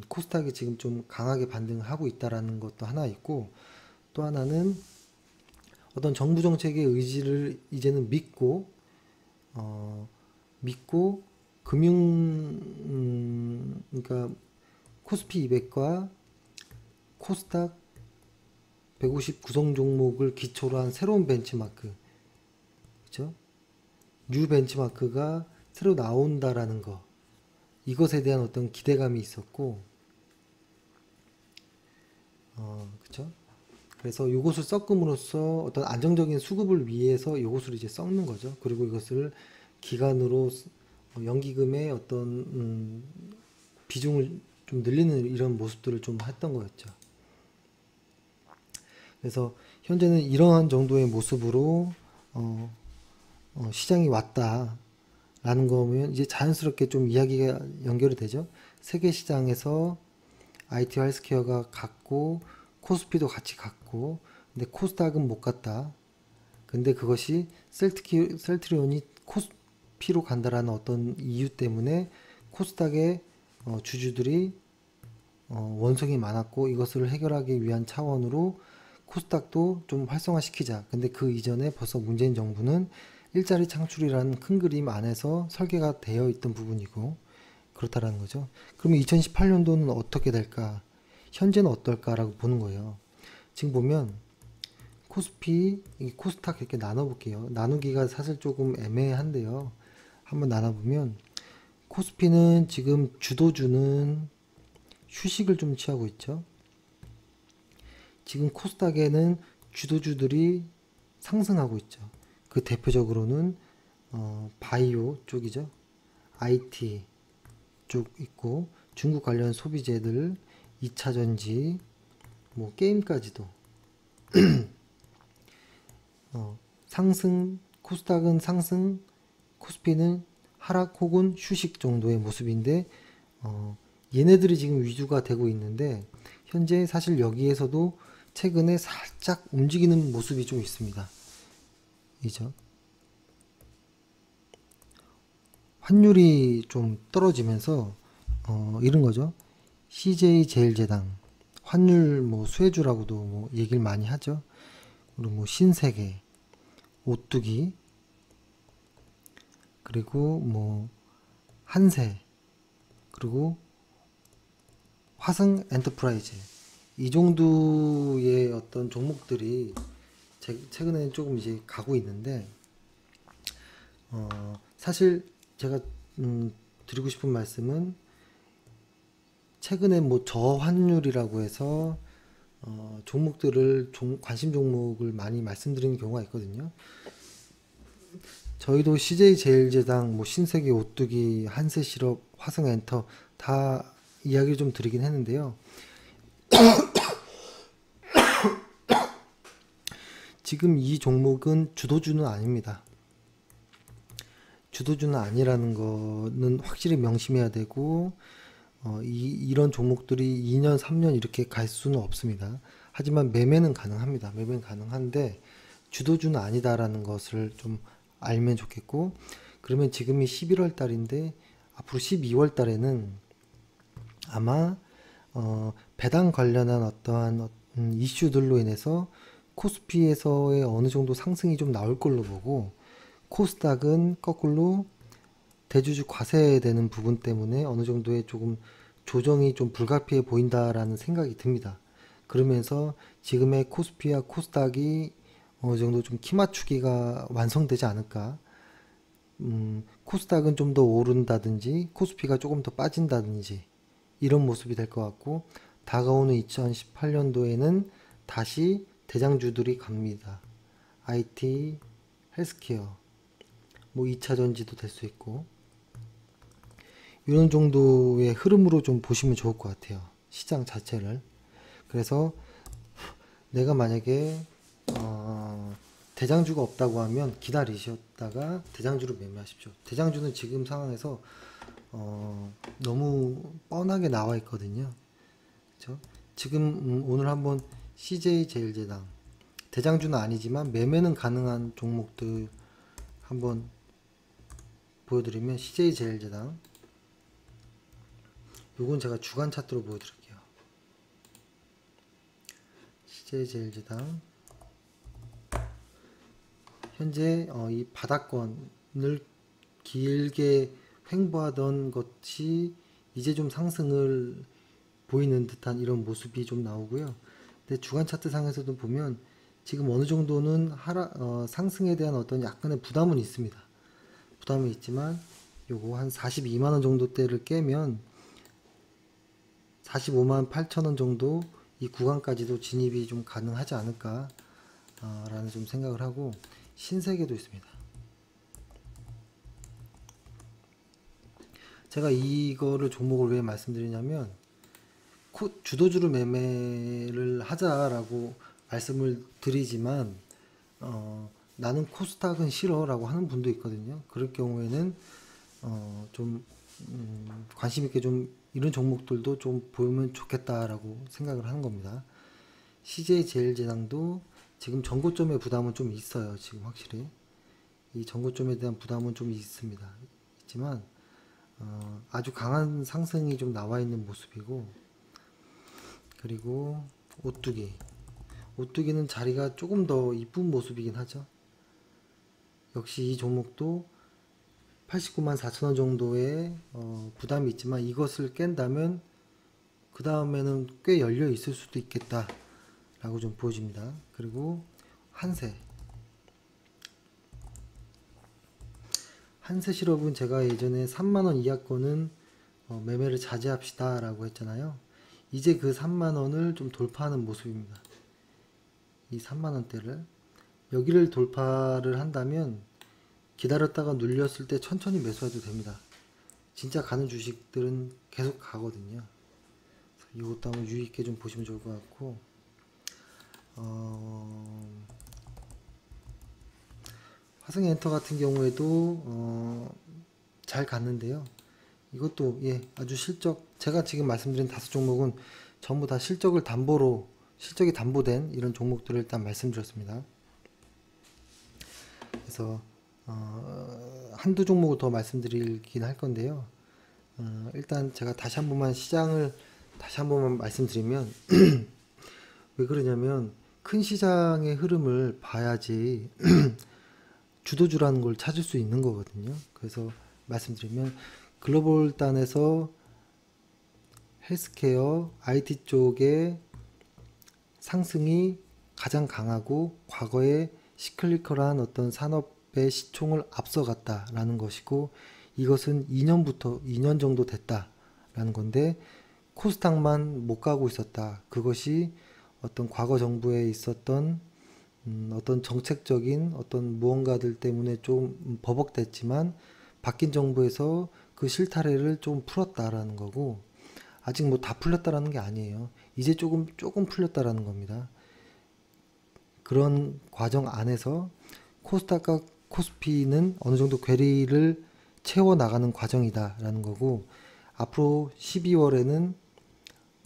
코스닥이 지금 좀 강하게 반등하고 있다라는 것도 하나 있고, 또 하나는 어떤 정부 정책의 의지를 이제는 믿고 그러니까 코스피 200과 코스닥 150 구성 종목을 기초로 한 새로운 벤치마크, 그죠? 뉴 벤치마크가 새로 나온다라는 거, 이것에 대한 어떤 기대감이 있었고, 그죠? 그래서 이것을 섞음으로써 어떤 안정적인 수급을 위해서 이것을 이제 섞는 거죠. 그리고 이것을 기간으로 연기금의 어떤 비중을 좀 늘리는 이런 모습들을 좀 했던 거였죠. 그래서 현재는 이러한 정도의 모습으로 시장이 왔다라는 거면 이제 자연스럽게 좀 이야기가 연결이 되죠. 세계 시장에서 IT 헬스케어가 갔고 코스피도 같이 갔고, 근데 코스닥은 못 갔다. 근데 그것이 셀트리온이 코스피로 간다라는 어떤 이유 때문에 코스닥의 주주들이 원성이 많았고, 이것을 해결하기 위한 차원으로 코스닥도 좀 활성화시키자. 근데 그 이전에 벌써 문재인 정부는 일자리 창출이라는 큰 그림 안에서 설계가 되어 있던 부분이고 그렇다라는 거죠. 그러면 2018년도는 어떻게 될까? 현재는 어떨까라고 보는 거예요. 지금 보면 코스피, 코스닥 이렇게 나눠볼게요. 나누기가 사실 조금 애매한데요. 한번 나눠보면 코스피는 지금 주도주는 휴식을 좀 취하고 있죠. 지금 코스닥에는 주도주들이 상승하고 있죠. 그 대표적으로는 바이오 쪽이죠. IT 쪽 있고, 중국 관련 소비재들, 2차전지, 뭐 게임까지도 상승, 코스닥은 상승, 코스피는 하락 혹은 휴식 정도의 모습인데 얘네들이 지금 위주가 되고 있는데, 현재 사실 여기에서도 최근에 살짝 움직이는 모습이 좀 있습니다. 이죠. 환율이 좀 떨어지면서 이런 거죠. CJ제일제당 환율 뭐 수혜주라고도 뭐 얘기를 많이 하죠. 그리고 뭐 신세계, 오뚜기, 그리고 뭐 한세, 그리고 화성 엔터프라이즈, 이 정도의 어떤 종목들이 최근에는 조금 이제 가고 있는데, 사실 제가 드리고 싶은 말씀은 최근에 뭐 저환율이라고 해서 종목들을 관심 종목을 많이 말씀드리는 경우가 있거든요. 저희도 CJ제일제당, 뭐 신세계 오뚜기, 한세실업, 화성엔터 다 이야기를 좀 드리긴 했는데요. 지금 이 종목은 주도주는 아닙니다. 주도주는 아니라는 거는 확실히 명심해야 되고, 이런 종목들이 2년, 3년 이렇게 갈 수는 없습니다. 하지만 매매는 가능합니다. 매매는 가능한데 주도주는 아니다라는 것을 좀 알면 좋겠고, 그러면 지금이 11월 달인데 앞으로 12월 달에는 아마 배당 관련한 어떠한 이슈들로 인해서 코스피에서의 어느 정도 상승이 좀 나올 걸로 보고, 코스닥은 거꾸로 대주주 과세되는 부분 때문에 어느 정도의 조금 조정이 좀 불가피해 보인다라는 생각이 듭니다. 그러면서 지금의 코스피와 코스닥이 어느 정도 좀 키 맞추기가 완성되지 않을까. 코스닥은 좀 더 오른다든지 코스피가 조금 더 빠진다든지 이런 모습이 될 것 같고, 다가오는 2018년도에는 다시 대장주들이 갑니다. IT, 헬스케어, 뭐 2차 전지도 될 수 있고, 이런 정도의 흐름으로 좀 보시면 좋을 것 같아요. 시장 자체를. 그래서 내가 만약에 대장주가 없다고 하면 기다리셨다가 대장주를 매매하십시오. 대장주는 지금 상황에서 너무 뻔하게 나와 있거든요. 그렇죠? 지금 오늘 한번 CJ제일제당, 대장주는 아니지만 매매는 가능한 종목들 한번 보여드리면, CJ제일제당, 요건 제가 주간 차트로 보여드릴게요. CJ제일제당 현재 이 바닥권을 길게 횡보하던 것이 이제 좀 상승을 보이는 듯한 이런 모습이 좀 나오고요. 근데 주간 차트 상에서도 보면 지금 어느 정도는 상승에 대한 어떤 약간의 부담은 있습니다. 부담이 있지만 요거 한 42만원 정도대를 깨면 45만 8천원 정도 이 구간까지도 진입이 좀 가능하지 않을까 라는 좀 생각을 하고, 신세계도 있습니다. 제가 이거를 종목을 왜 말씀드리냐면, 주도주를 매매를 하자라고 말씀을 드리지만 나는 코스닥은 싫어 라고 하는 분도 있거든요. 그럴 경우에는 좀 관심 있게 좀 이런 종목들도 좀 보면 좋겠다라고 생각을 하는 겁니다. CJ제일제당도 지금 전고점의 부담은 좀 있어요. 지금 확실히 이 전고점에 대한 부담은 좀 있습니다. 있지만 아주 강한 상승이 좀 나와 있는 모습이고, 그리고 오뚜기는 자리가 조금 더 이쁜 모습이긴 하죠. 역시 이 종목도 89만 4천원 정도의 부담이 있지만 이것을 깬다면 그 다음에는 꽤 열려 있을 수도 있겠다 라고 좀 보여집니다. 그리고 한세실업은 제가 예전에 3만원 이하권은 매매를 자제합시다 라고 했잖아요. 이제 그 3만원을 좀 돌파하는 모습입니다. 이 3만원대를 여기를 돌파를 한다면 기다렸다가 눌렸을 때 천천히 매수해도 됩니다. 진짜 가는 주식들은 계속 가거든요. 이것도 한번 유의있게 좀 보시면 좋을 것 같고, 화성엔터 같은 경우에도 잘 갔는데요. 이것도 아주 제가 지금 말씀드린 5종목은 전부 다 실적이 담보된 이런 종목들을 일단 말씀드렸습니다. 그래서 한두 종목을 더 말씀드리긴 할 건데요. 일단 제가 다시 한 번만 말씀드리면 왜 그러냐면, 큰 시장의 흐름을 봐야지 주도주라는 걸 찾을 수 있는 거거든요. 그래서 말씀드리면, 글로벌 단에서 헬스케어, IT 쪽의 상승이 가장 강하고 과거에 시클리컬한 어떤 산업의 시총을 앞서갔다라는 것이고, 이것은 2년 정도 됐다라는 건데 코스닥만 못 가고 있었다. 그것이 어떤 과거 정부에 있었던 어떤 정책적인 어떤 무언가들 때문에 좀 버벅댔지만 바뀐 정부에서 그 실타래를 좀 풀었다라는 거고, 아직 뭐 다 풀렸다라는 게 아니에요. 이제 조금 풀렸다라는 겁니다. 그런 과정 안에서 코스닥과 코스피는 어느 정도 괴리를 채워 나가는 과정이다라는 거고, 앞으로 12월에는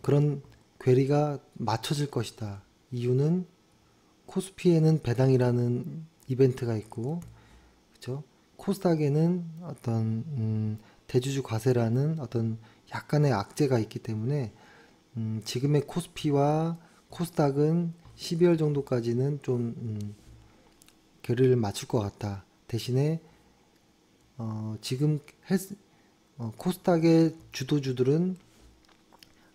그런 괴리가 맞춰질 것이다. 이유는 코스피에는 배당이라는 이벤트가 있고, 그렇죠? 코스닥에는 어떤 대주주 과세라는 어떤 약간의 악재가 있기 때문에 지금의 코스피와 코스닥은 12월 정도까지는 좀 괴리를 맞출 것 같다. 대신에 지금 코스닥의 주도주들은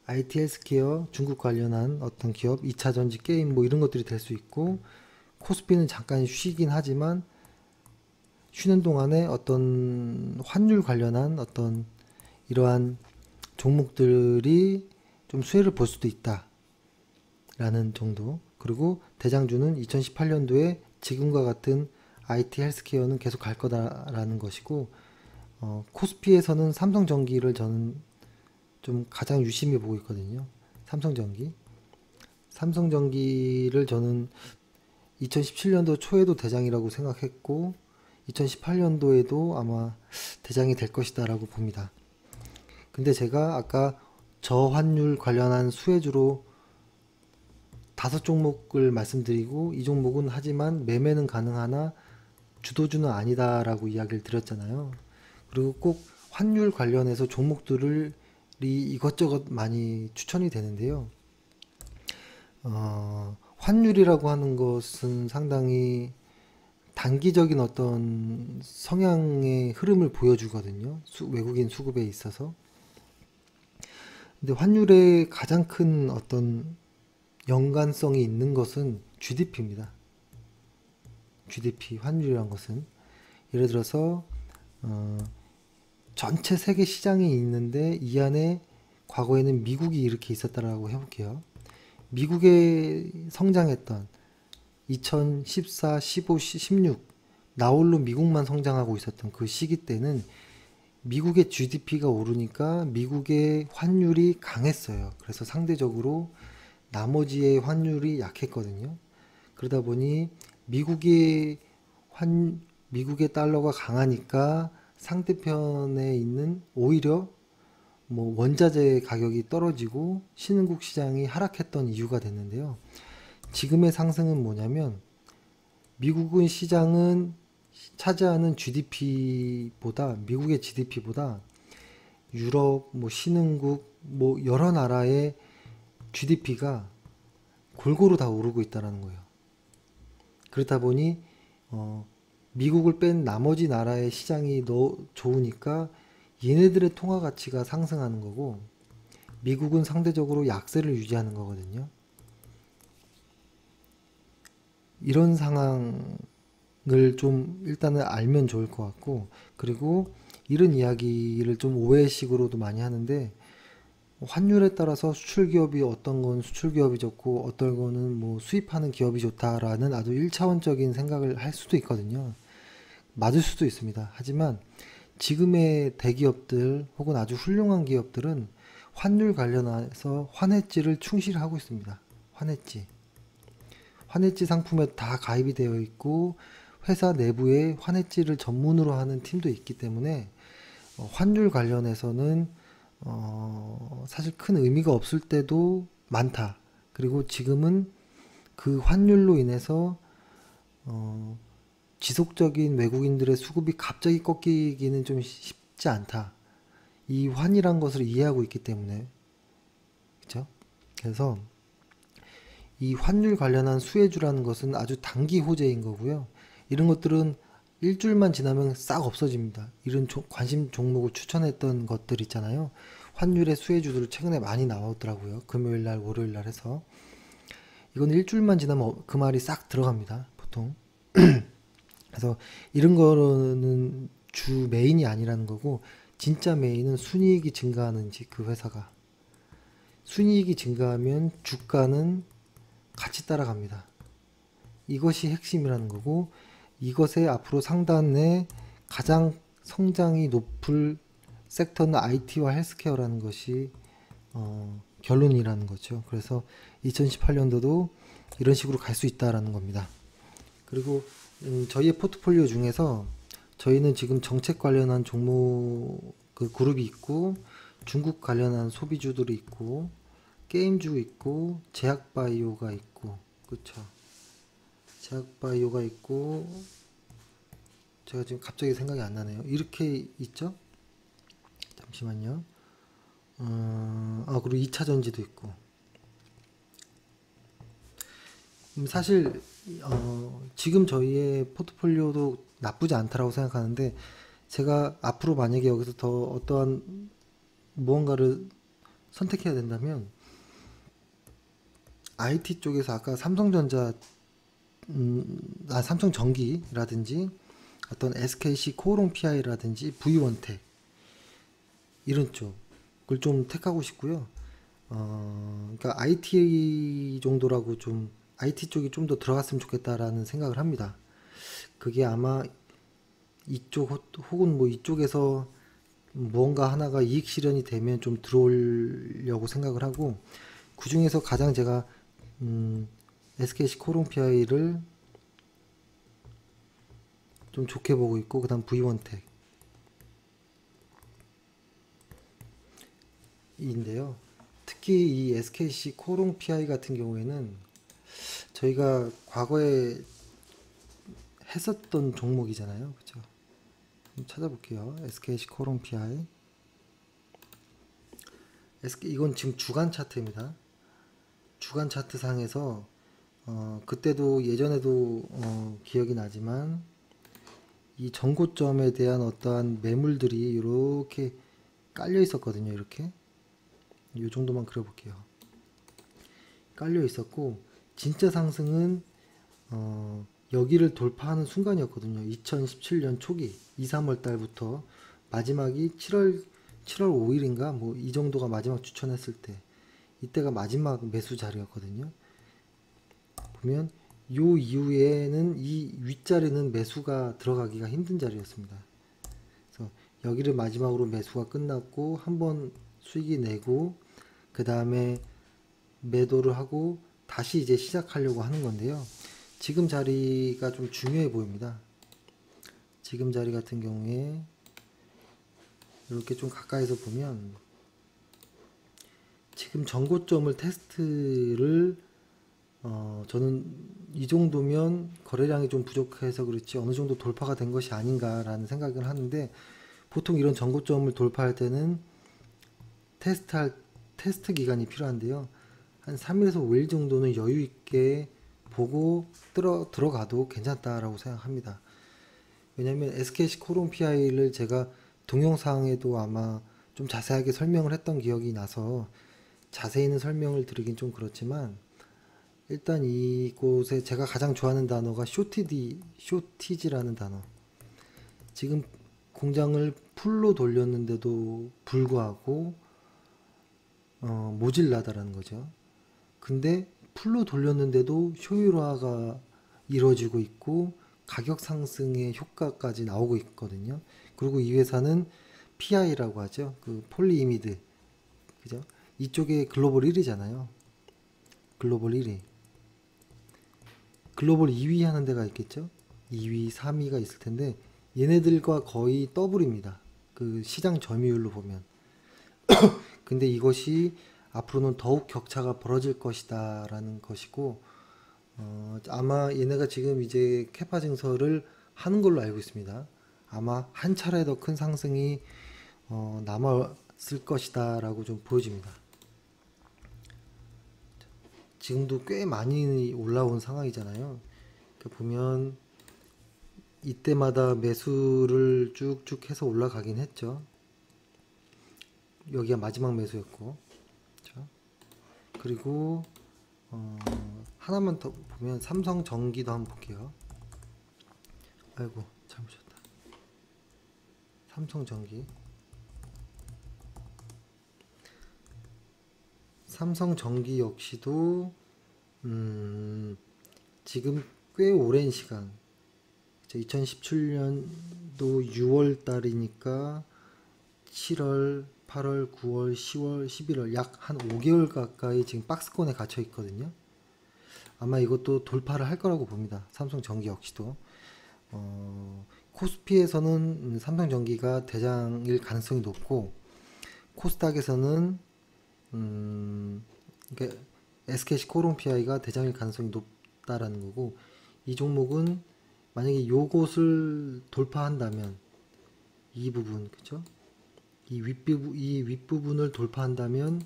IT 헬스케어, 중국 관련한 어떤 기업, 2차 전지 게임 뭐 이런 것들이 될 수 있고, 코스피는 잠깐 쉬긴 하지만 쉬는 동안에 어떤 환율 관련한 어떤 이러한 종목들이 좀 수혜를 볼 수도 있다라는 정도. 그리고 대장주는 2018년도에 지금과 같은 IT 헬스케어는 계속 갈 거다라는 것이고, 코스피에서는 삼성전기를 저는 좀 가장 유심히 보고 있거든요. 삼성전기. 삼성전기를 저는 2017년도 초에도 대장이라고 생각했고 2018년도에도 아마 대장이 될 것이다라고 봅니다. 근데 제가 아까 저환율 관련한 수혜주로 5종목을 말씀드리고, 이 종목은 하지만 매매는 가능하나 주도주는 아니다라고 이야기를 드렸잖아요. 그리고 꼭 환율 관련해서 종목들을 이것저것 많이 추천이 되는데요. 환율이라고 하는 것은 상당히 단기적인 어떤 성향의 흐름을 보여주거든요. 외국인 수급에 있어서. 근데 환율의 가장 큰 어떤 연관성이 있는 것은 GDP입니다. GDP, 환율이란 것은. 예를 들어서 전체 세계 시장이 있는데 이 안에 과거에는 미국이 이렇게 있었다라고 해볼게요. 미국에 성장했던 2014, 15, 16 나홀로 미국만 성장하고 있었던 그 시기 때는 미국의 GDP가 오르니까 미국의 환율이 강했어요. 그래서 상대적으로 나머지의 환율이 약했거든요. 그러다 보니 미국의 달러가 강하니까 상대편에 있는 오히려 뭐 원자재 가격이 떨어지고 신흥국 시장이 하락했던 이유가 됐는데요. 지금의 상승은 뭐냐면 미국의 시장은 차지하는 미국의 GDP보다 유럽, 뭐 신흥국, 뭐 여러 나라의 GDP가 골고루 다 오르고 있다는 거예요. 그렇다 보니 미국을 뺀 나머지 나라의 시장이 좋으니까 얘네들의 통화 가치가 상승하는 거고, 미국은 상대적으로 약세를 유지하는 거거든요. 이런 상황을 좀 일단은 알면 좋을 것 같고, 그리고 이런 이야기를 좀 오해식으로도 많이 하는데, 환율에 따라서 수출 기업이 어떤 건 수출 기업이 좋고 어떤 거는 뭐 수입하는 기업이 좋다라는 아주 1차원적인 생각을 할 수도 있거든요. 맞을 수도 있습니다. 하지만 지금의 대기업들 혹은 아주 훌륭한 기업들은 환율 관련해서 환해지를 충실하고 있습니다. 환해지 상품에 다 가입이 되어 있고 회사 내부에 환해지를 전문으로 하는 팀도 있기 때문에 환율 관련해서는 사실 큰 의미가 없을 때도 많다. 그리고 지금은 그 환율로 인해서 지속적인 외국인들의 수급이 갑자기 꺾이기는 좀 쉽지 않다. 이 환이란 것을 이해하고 있기 때문에. 그렇죠? 그래서 이 환율 관련한 수혜주라는 것은 아주 단기 호재인 거고요. 이런 것들은 일주일만 지나면 싹 없어집니다. 이런 관심 종목을 추천했던 것들 있잖아요. 환율의 수혜주들을 최근에 많이 나오더라고요. 금요일날, 월요일날 해서. 이건 일주일만 지나면 그 말이 싹 들어갑니다. 보통. 그래서 이런 거는 주 메인이 아니라는 거고, 진짜 메인은 순이익이 증가하는지, 그 회사가. 순이익이 증가하면 주가는 같이 따라갑니다. 이것이 핵심이라는 거고, 이것의 앞으로 상단에 가장 성장이 높을 섹터는 IT와 헬스케어라는 것이 결론이라는 거죠. 그래서 2018년도도 이런 식으로 갈 수 있다라는 겁니다. 그리고 저희의 포트폴리오 중에서 저희는 지금 정책 관련한 종목 그 그룹이 있고, 중국 관련한 소비주들이 있고, 게임주 있고, 제약바이오가 있고, 그쵸? 제약바이오가 있고, 제가 지금 갑자기 생각이 안 나네요. 이렇게 있죠? 잠시만요. 그리고 2차 전지도 있고. 사실 지금 저희의 포트폴리오도 나쁘지 않다라고 생각하는데, 제가 앞으로 만약에 여기서 더 어떠한 무언가를 선택해야 된다면 IT 쪽에서 아까 삼성전자, 삼성전기라든지 어떤 SKC 코오롱 PI라든지 V원텍 이런 쪽을 좀 택하고 싶고요. 그러니까 IT 정도라고 좀 IT 쪽이 좀 더 들어갔으면 좋겠다라는 생각을 합니다. 그게 아마 이쪽 혹은 뭐 이쪽에서 무언가 하나가 이익 실현이 되면 좀 들어오려고 생각을 하고, 그 중에서 가장 제가 SKC 코오롱 PI를 좀 좋게 보고 있고, 그 다음 V원텍 인데요. 특히 이 SKC 코오롱 PI 같은 경우에는 저희가 과거에 했었던 종목이잖아요. 그죠? 찾아볼게요. SKC 코오롱 PI. 이건 지금 주간 차트입니다. 주간 차트 상에서 그때도 예전에도 기억이 나지만 이 전고점에 대한 어떠한 매물들이 이렇게 깔려 있었거든요. 이렇게 이 정도만 그려볼게요. 깔려 있었고, 진짜 상승은 여기를 돌파하는 순간이었거든요. 2017년 초기 2, 3월 달부터 마지막이 7월 5일인가 뭐 이 정도가 마지막 추천했을 때, 이때가 마지막 매수 자리였거든요. 보면 요 이후에는 이 윗자리는 매수가 들어가기가 힘든 자리였습니다. 그래서 여기를 마지막으로 매수가 끝났고 한번 수익이 내고, 그 다음에 매도를 하고 다시 이제 시작하려고 하는 건데요. 지금 자리가 좀 중요해 보입니다. 지금 자리 같은 경우에 이렇게 좀 가까이서 보면 지금 전고점을 테스트를 저는 이 정도면 거래량이 좀 부족해서 그렇지 어느 정도 돌파가 된 것이 아닌가라는 생각을 하는데, 보통 이런 전고점을 돌파할 때는 테스트 기간이 필요한데요. 한 3일에서 5일 정도는 여유 있게 보고 들어가도 괜찮다라고 생각합니다. 왜냐면 SKC 코오롱 PI를 제가 동영상에도 아마 좀 자세하게 설명을 했던 기억이 나서 자세히는 설명을 드리긴 좀 그렇지만, 일단 이곳에 제가 가장 좋아하는 단어가 쇼티지라는 단어. 지금 공장을 풀로 돌렸는데도 불구하고 모질라다라는 거죠. 근데 풀로 돌렸는데도 효율화가 이루어지고 있고 가격 상승의 효과까지 나오고 있거든요. 그리고 이 회사는 PI라고 하죠. 그 폴리이미드. 그죠? 이쪽에 글로벌 1위잖아요. 글로벌 1위. 글로벌 2위 하는 데가 있겠죠? 2위, 3위가 있을 텐데 얘네들과 거의 더블입니다. 그 시장 점유율로 보면. 근데 이것이 앞으로는 더욱 격차가 벌어질 것이다 라는 것이고, 아마 얘네가 지금 이제 캐파 증설을 하는 걸로 알고 있습니다. 아마 한 차례 더 큰 상승이 남았을 것이다 라고 좀 보여집니다. 지금도 꽤 많이 올라온 상황이잖아요. 보면 이때마다 매수를 쭉쭉 해서 올라가긴 했죠. 여기가 마지막 매수였고, 그렇죠? 그리고 하나만 더 보면 삼성전기도 한번 볼게요. 아이고 잘못 쳤다. 삼성전기 역시도 지금 꽤 오랜 시간, 2017년도 6월 달이니까 7월, 8월, 9월, 10월, 11월 약 한 5개월 가까이 지금 박스권에 갇혀 있거든요. 아마 이것도 돌파를 할 거라고 봅니다. 삼성전기 역시도. 코스피에서는 삼성전기가 대장일 가능성이 높고, 코스닥에서는 그러니까 SKC 코롱PI가 대장일 가능성이 높다라는 거고, 이 종목은 만약에 요것을 돌파한다면 이 부분, 그죠? 이 윗부분을 돌파한다면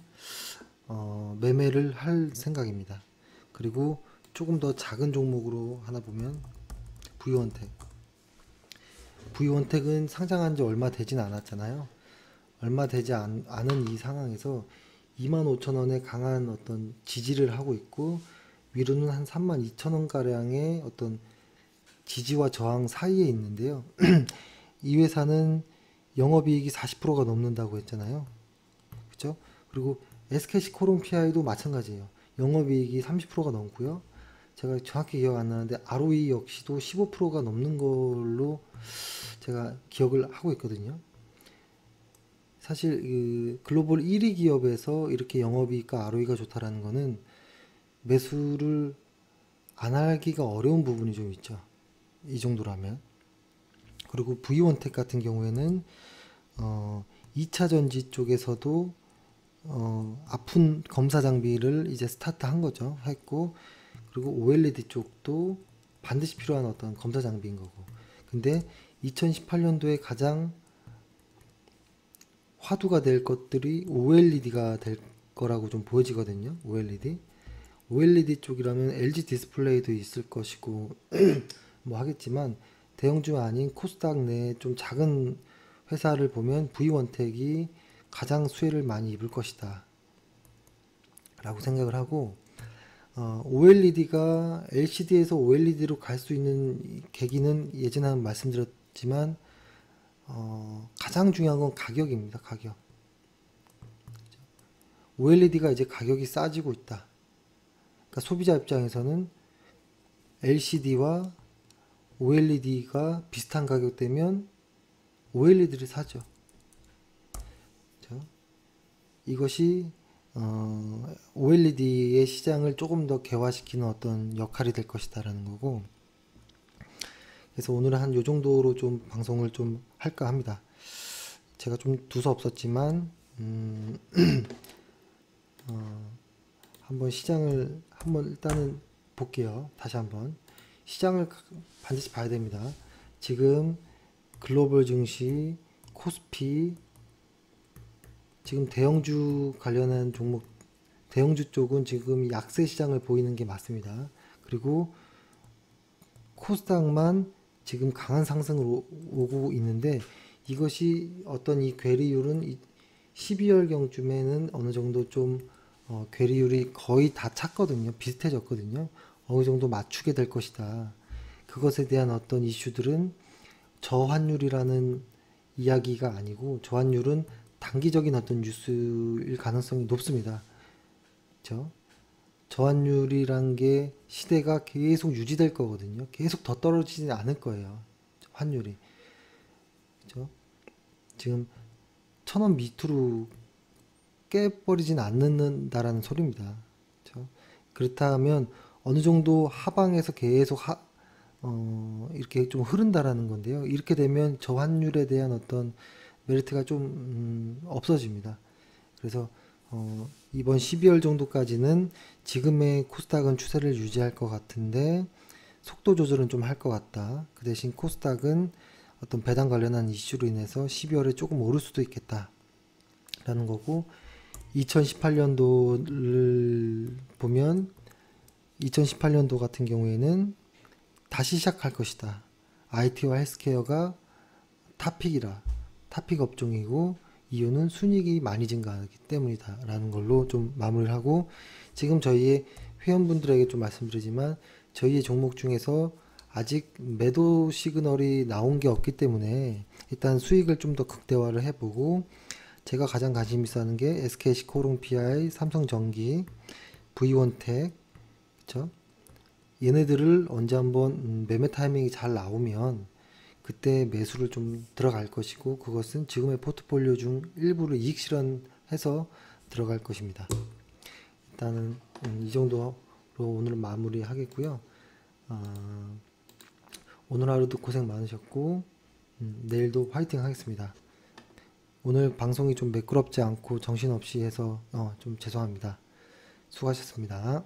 매매를 할 생각입니다. 그리고 조금 더 작은 종목으로 하나 보면 V원택. V원택은 상장한 지 얼마 되진 않았잖아요. 얼마 되지 않은 이 상황에서 25,000원의 강한 어떤 지지를 하고 있고, 위로는 한 32,000원 가량의 어떤 지지와 저항 사이에 있는데요. 이 회사는 영업이익이 40%가 넘는다고 했잖아요. 그죠? 그리고 SKC 코롱PI도 마찬가지예요. 영업이익이 30%가 넘고요. 제가 정확히 기억 안 나는데 ROE 역시도 15%가 넘는 걸로 제가 기억을 하고 있거든요. 사실 그 글로벌 1위 기업에서 이렇게 영업이익과 ROE가 좋다라는 거는 매수를 안 하기가 어려운 부분이 좀 있죠. 이 정도라면. 그리고 V원택 같은 경우에는 2차 전지 쪽에서도 아픈 검사 장비를 이제 스타트 한 거죠. 했고, 그리고 OLED 쪽도 반드시 필요한 어떤 검사 장비인 거고. 근데 2018년도에 가장 화두가 될 것들이 OLED가 될 거라고 좀 보여지거든요. OLED 쪽이라면 LG 디스플레이도 있을 것이고 뭐 하겠지만, 대형주 아닌 코스닥 내 좀 작은 회사를 보면 V원택이 가장 수혜를 많이 입을 것이다 라고 생각을 하고, OLED가 LCD에서 OLED로 갈 수 있는 계기는 예전에 한번 말씀드렸지만 가장 중요한 건 가격입니다. 가격. OLED가 이제 가격이 싸지고 있다. 그러니까 소비자 입장에서는 LCD와 OLED가 비슷한 가격대면 OLED를 사죠. 그렇죠? 이것이 OLED의 시장을 조금 더 개화시키는 어떤 역할이 될 것이다라는 거고, 그래서 오늘은 한 요 정도로 좀 방송을 좀 할까 합니다. 제가 좀 두서없었지만 한번 시장을 한번 일단은 볼게요. 다시 한번 시장을 반드시 봐야 됩니다. 지금 글로벌 증시, 코스피, 지금 대형주 관련한 종목, 대형주 쪽은 지금 약세 시장을 보이는 게 맞습니다. 그리고 코스닥만 지금 강한 상승으로 오고 있는데, 이것이 어떤 이 괴리율은 12월경쯤에는 어느 정도 좀 괴리율이 거의 다 찼거든요. 비슷해졌거든요. 어느 정도 맞추게 될 것이다. 그것에 대한 어떤 이슈들은 저환율이라는 이야기가 아니고, 저환율은 단기적인 어떤 뉴스일 가능성이 높습니다. 그렇죠? 저환율이란 게 시대가 계속 유지될 거거든요. 계속 더 떨어지지 않을 거예요. 환율이. 그렇죠? 지금 1,000원 밑으로 깨버리진 않는다라는 소리입니다. 그렇죠? 그렇다면 어느 정도 하방에서 계속 이렇게 좀 흐른다라는 건데요. 이렇게 되면 저환율에 대한 어떤 메리트가 좀 없어집니다. 그래서 이번 12월 정도까지는 지금의 코스닥은 추세를 유지할 것 같은데 속도 조절은 좀 할 것 같다. 그 대신 코스닥은 어떤 배당 관련한 이슈로 인해서 12월에 조금 오를 수도 있겠다 라는 거고, 2018년도를 보면 2018년도 같은 경우에는 다시 시작할 것이다. IT와 헬스케어가 탑픽 업종이고, 이유는 순이익이 많이 증가하기 때문이다 라는 걸로 좀 마무리를 하고, 지금 저희의 회원분들에게 좀 말씀드리지만 저희의 종목 중에서 아직 매도 시그널이 나온 게 없기 때문에 일단 수익을 좀 더 극대화를 해보고, 제가 가장 관심 있어 하는 게 SKC 코롱PI, 삼성전기, V원택, 그쵸? 얘네들을 언제 한번 매매 타이밍이 잘 나오면 그때 매수를 좀 들어갈 것이고, 그것은 지금의 포트폴리오 중 일부를 이익 실현해서 들어갈 것입니다. 일단은 이 정도로 오늘 마무리 하겠고요. 오늘 하루도 고생 많으셨고, 내일도 화이팅 하겠습니다. 오늘 방송이 좀 매끄럽지 않고 정신없이 해서 좀 죄송합니다. 수고하셨습니다.